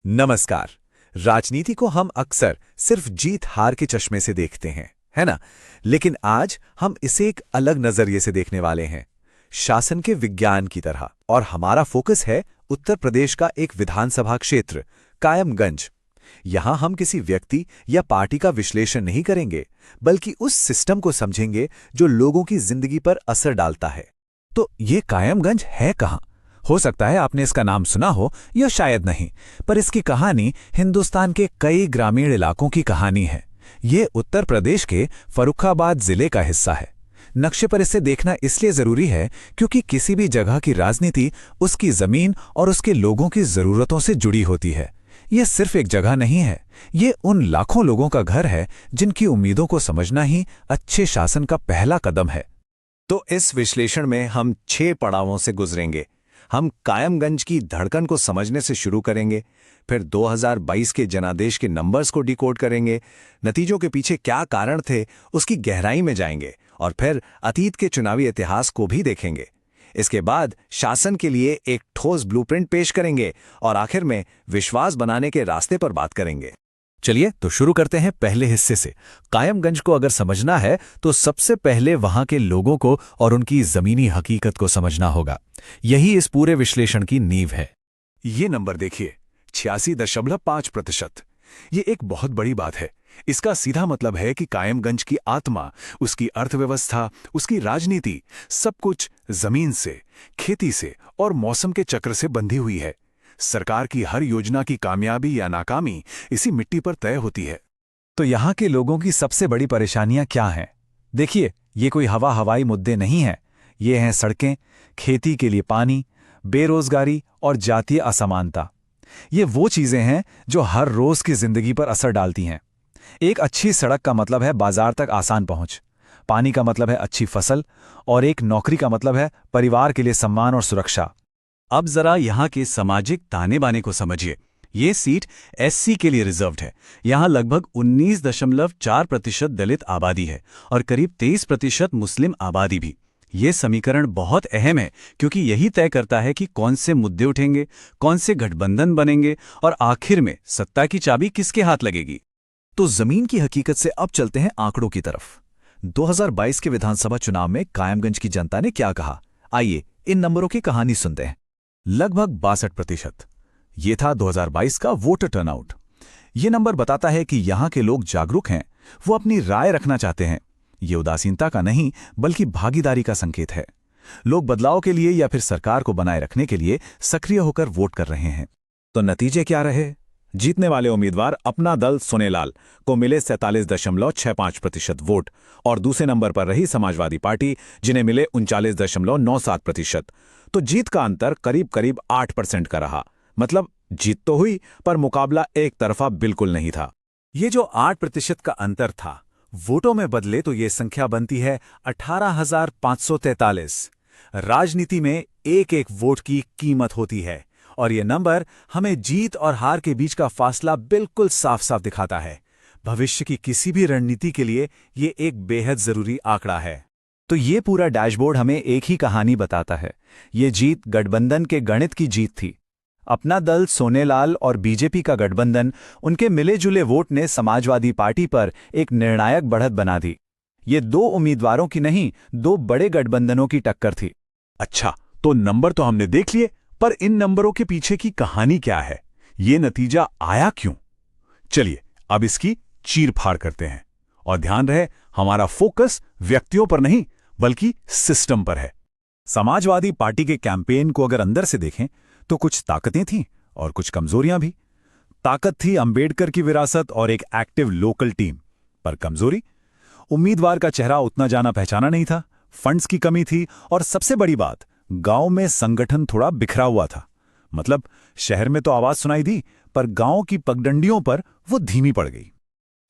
नमस्कार। राजनीति को हम अक्सर सिर्फ जीत हार के चश्मे से देखते हैं, है ना? लेकिन आज हम इसे एक अलग नजरिए से देखने वाले हैं, शासन के विज्ञान की तरह। और हमारा फोकस है उत्तर प्रदेश का एक विधानसभा क्षेत्र, कायमगंज। यहां हम किसी व्यक्ति या पार्टी का विश्लेषण नहीं करेंगे, बल्कि उस सिस्टम को समझेंगे जो लोगों की जिंदगी पर असर डालता है। तो ये कायमगंज है कहाँ? हो सकता है आपने इसका नाम सुना हो या शायद नहीं, पर इसकी कहानी हिंदुस्तान के कई ग्रामीण इलाकों की कहानी है। ये उत्तर प्रदेश के फर्रुखाबाद जिले का हिस्सा है। नक्शे पर इसे देखना इसलिए जरूरी है क्योंकि किसी भी जगह की राजनीति उसकी जमीन और उसके लोगों की जरूरतों से जुड़ी होती है। ये सिर्फ एक जगह नहीं है, ये उन लाखों लोगों का घर है जिनकी उम्मीदों को समझना ही अच्छे शासन का पहला कदम है। तो इस विश्लेषण में हम 6 पड़ावों से गुजरेंगे। हम कायमगंज की धड़कन को समझने से शुरू करेंगे, फिर 2022 के जनादेश के नंबर्स को डिकोड करेंगे, नतीजों के पीछे क्या कारण थे उसकी गहराई में जाएंगे, और फिर अतीत के चुनावी इतिहास को भी देखेंगे। इसके बाद शासन के लिए एक ठोस ब्लूप्रिंट पेश करेंगे और आखिर में विश्वास बनाने के रास्ते पर बात करेंगे। चलिए तो शुरू करते हैं पहले हिस्से से। कायमगंज को अगर समझना है तो सबसे पहले वहां के लोगों को और उनकी जमीनी हकीकत को समझना होगा। यही इस पूरे विश्लेषण की नींव है। ये नंबर देखिए, 86.5%। ये एक बहुत बड़ी बात है। इसका सीधा मतलब है कि कायमगंज की आत्मा, उसकी अर्थव्यवस्था, उसकी राजनीति, सब कुछ जमीन से, खेती से और मौसम के चक्र से बंधी हुई है। सरकार की हर योजना की कामयाबी या नाकामी इसी मिट्टी पर तय होती है। तो यहाँ के लोगों की सबसे बड़ी परेशानियां क्या हैं? देखिए, ये कोई हवाई मुद्दे नहीं हैं। ये हैं सड़कें, खेती के लिए पानी, बेरोजगारी और जातीय असमानता। ये वो चीजें हैं जो हर रोज की जिंदगी पर असर डालती हैं। एक अच्छी सड़क का मतलब है बाजार तक आसान पहुंच, पानी का मतलब है अच्छी फसल, और एक नौकरी का मतलब है परिवार के लिए सम्मान और सुरक्षा। अब जरा यहाँ के सामाजिक ताने बाने को समझिए। ये सीट एससी के लिए रिजर्व्ड है। यहाँ लगभग 19.4% दलित आबादी है और करीब 23% मुस्लिम आबादी भी। ये समीकरण बहुत अहम है क्योंकि यही तय करता है कि कौन से मुद्दे उठेंगे, कौन से गठबंधन बनेंगे और आखिर में सत्ता की चाबी किसके हाथ लगेगी। तो जमीन की हकीकत से अब चलते हैं आंकड़ों की तरफ। 2022 के विधानसभा चुनाव में कायमगंज की जनता ने क्या कहा, आइए इन नंबरों की कहानी सुनते हैं। लगभग 62%। ये था 2022 का वोटर टर्नआउट। ये नंबर बताता है कि यहाँ के लोग जागरूक हैं, वो अपनी राय रखना चाहते हैं। ये उदासीनता का नहीं बल्कि भागीदारी का संकेत है। लोग बदलाव के लिए या फिर सरकार को बनाए रखने के लिए सक्रिय होकर वोट कर रहे हैं। तो नतीजे क्या रहे? जीतने वाले उम्मीदवार अपना दल सोनेलाल को मिले 47.65% वोट, और दूसरे नंबर पर रही समाजवादी पार्टी जिन्हें मिले 39.97%। तो जीत का अंतर करीब करीब 8% का रहा। मतलब जीत तो हुई पर मुकाबला एक तरफा बिल्कुल नहीं था। ये जो 8% का अंतर था, वोटों में बदले तो ये संख्या बनती है 18,543। राजनीति में एक एक वोट की कीमत होती है, और ये नंबर हमें जीत और हार के बीच का फासला बिल्कुल साफ साफ दिखाता है। भविष्य की किसी भी रणनीति के लिए ये एक बेहद जरूरी आंकड़ा है। तो ये पूरा डैशबोर्ड हमें एक ही कहानी बताता है। ये जीत गठबंधन के गणित की जीत थी। अपना दल सोनेलाल और बीजेपी का गठबंधन, उनके मिले जुले वोट ने समाजवादी पार्टी पर एक निर्णायक बढ़त बना दी। ये 2 उम्मीदवारों की नहीं, 2 बड़े गठबंधनों की टक्कर थी। अच्छा, तो नंबर तो हमने देख लिए, पर इन नंबरों के पीछे की कहानी क्या है? ये नतीजा आया क्यों? चलिए अब इसकी चीर-फाड़ करते हैं। और ध्यान रहे, हमारा फोकस व्यक्तियों पर नहीं बल्कि सिस्टम पर है। समाजवादी पार्टी के कैंपेन को अगर अंदर से देखें तो कुछ ताकतें थीं और कुछ कमजोरियां भी। ताकत थी अंबेडकर की विरासत और एक एक्टिव लोकल टीम, पर कमजोरी उम्मीदवार का चेहरा उतना जाना पहचाना नहीं था, फंड्स की कमी थी, और सबसे बड़ी बात, गांव में संगठन थोड़ा बिखरा हुआ था। मतलब शहर में तो आवाज सुनाई दी, पर गांव की पगडंडियों पर वो धीमी पड़ गई।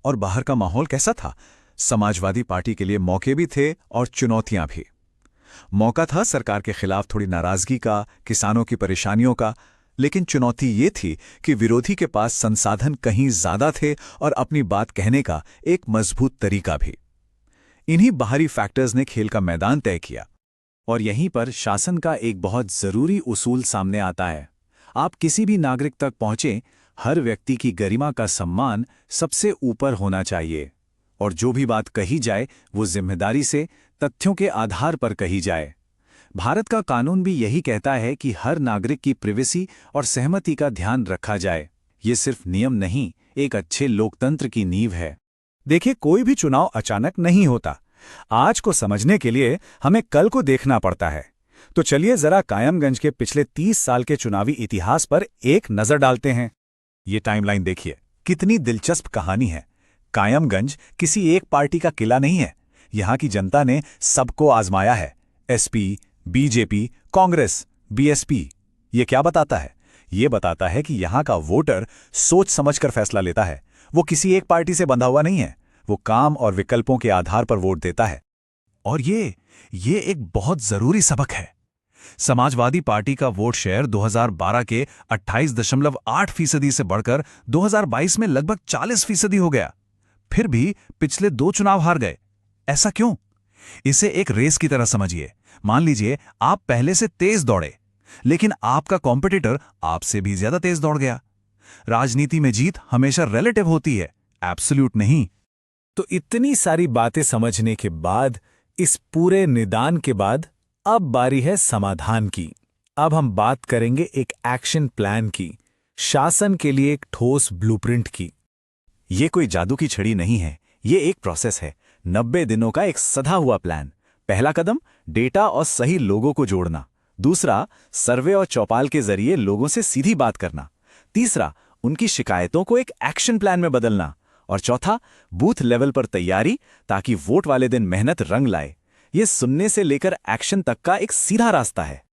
और बाहर का माहौल कैसा था? समाजवादी पार्टी के लिए मौके भी थे और चुनौतियां भी। मौका था सरकार के खिलाफ थोड़ी नाराजगी का, किसानों की परेशानियों का, लेकिन चुनौती ये थी कि विरोधी के पास संसाधन कहीं ज्यादा थे और अपनी बात कहने का एक मजबूत तरीका भी। इन्हीं बाहरी फैक्टर्स ने खेल का मैदान तय किया। और यहीं पर शासन का एक बहुत जरूरी उसूल सामने आता है। आप किसी भी नागरिक तक पहुंचें, हर व्यक्ति की गरिमा का सम्मान सबसे ऊपर होना चाहिए और जो भी बात कही जाए वो जिम्मेदारी से, तथ्यों के आधार पर कही जाए। भारत का कानून भी यही कहता है कि हर नागरिक की प्राइवेसी और सहमति का ध्यान रखा जाए। ये सिर्फ नियम नहीं, एक अच्छे लोकतंत्र की नींव है। देखिए, कोई भी चुनाव अचानक नहीं होता। आज को समझने के लिए हमें कल को देखना पड़ता है। तो चलिए जरा कायमगंज के पिछले 30 साल के चुनावी इतिहास पर एक नजर डालते हैं। ये टाइमलाइन देखिए, कितनी दिलचस्प कहानी है। कायमगंज किसी एक पार्टी का किला नहीं है। यहाँ की जनता ने सबको आजमाया है। SP, BJP, Congress, BSP. ये क्या बताता है? ये बताता है कि यहाँ का वोटर सोच समझकर फैसला लेता है। वो किसी एक पार्टी से बंधा हुआ नहीं है। वो काम और विकल्पों के आधार पर वोट देता है। और ये एक बहुत जरूरी सबक है। समाजवादी पार्टी का वोट शेयर 2012 के 28.8% से बढ़कर 2022 में लगभग 40% हो गया। फिर भी पिछले 2 चुनाव हार गए। ऐसा क्यों? इसे एक रेस की तरह समझिए। मान लीजिए आप पहले से तेज दौड़े, लेकिन आपका कॉम्पिटिटर आपसे भी ज्यादा तेज दौड़ गया। राजनीति में जीत हमेशा रिलेटिव होती है, एब्सोल्यूट नहीं। तो इतनी सारी बातें समझने के बाद, इस पूरे निदान के बाद, अब बारी है समाधान की। अब हम बात करेंगे एक एक्शन प्लान की, शासन के लिए एक ठोस ब्लूप्रिंट की। ये कोई जादू की छड़ी नहीं है, ये एक प्रोसेस है। 90 दिनों का एक सधा हुआ प्लान। पहला कदम, डेटा और सही लोगों को जोड़ना। दूसरा, सर्वे और चौपाल के जरिए लोगों से सीधी बात करना। तीसरा, उनकी शिकायतों को एक एक्शन प्लान में बदलना। और चौथा, बूथ लेवल पर तैयारी, ताकि वोट वाले दिन मेहनत रंग लाए। ये सुनने से लेकर एक्शन तक का एक सीधा रास्ता है।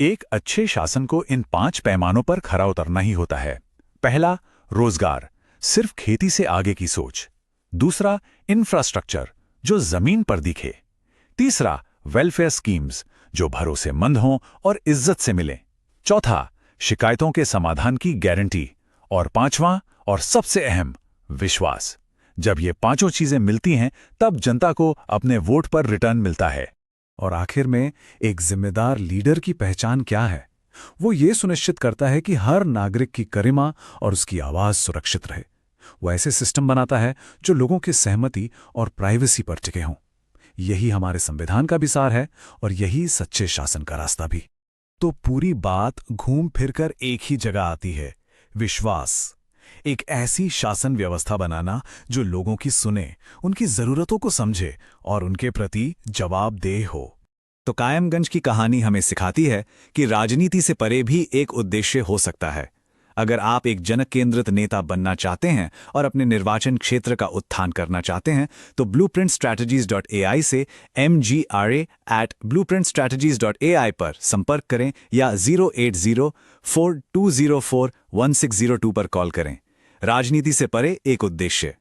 एक अच्छे शासन को इन 5 पैमानों पर खरा उतरना ही होता है। पहला, रोजगार, सिर्फ खेती से आगे की सोच। दूसरा, इंफ्रास्ट्रक्चर, जो जमीन पर दिखे। तीसरा, वेलफेयर स्कीम्स, जो भरोसेमंद हों और इज्जत से मिलें। चौथा, शिकायतों के समाधान की गारंटी। और पांचवां और सबसे अहम, विश्वास। जब ये 5 चीजें मिलती हैं, तब जनता को अपने वोट पर रिटर्न मिलता है। और आखिर में, एक जिम्मेदार लीडर की पहचान क्या है? वो ये सुनिश्चित करता है कि हर नागरिक की गरिमा और उसकी आवाज सुरक्षित रहे। वो ऐसे सिस्टम बनाता है जो लोगों की सहमति और प्राइवेसी पर टिके हों। यही हमारे संविधान का भी सार है और यही सच्चे शासन का रास्ता भी। तो पूरी बात घूम फिरकर एक ही जगह आती है, विश्वास। एक ऐसी शासन व्यवस्था बनाना जो लोगों की सुने, उनकी जरूरतों को समझे और उनके प्रति जवाबदेह हो। तो कायमगंज की कहानी हमें सिखाती है कि राजनीति से परे भी एक उद्देश्य हो सकता है। अगर आप एक जन केंद्रित नेता बनना चाहते हैं और अपने निर्वाचन क्षेत्र का उत्थान करना चाहते हैं, तो blueprintstrategies.ai से mgra@blueprintstrategies.ai पर संपर्क करें या 08042041602 पर कॉल करें। राजनीति से परे एक उद्देश्य।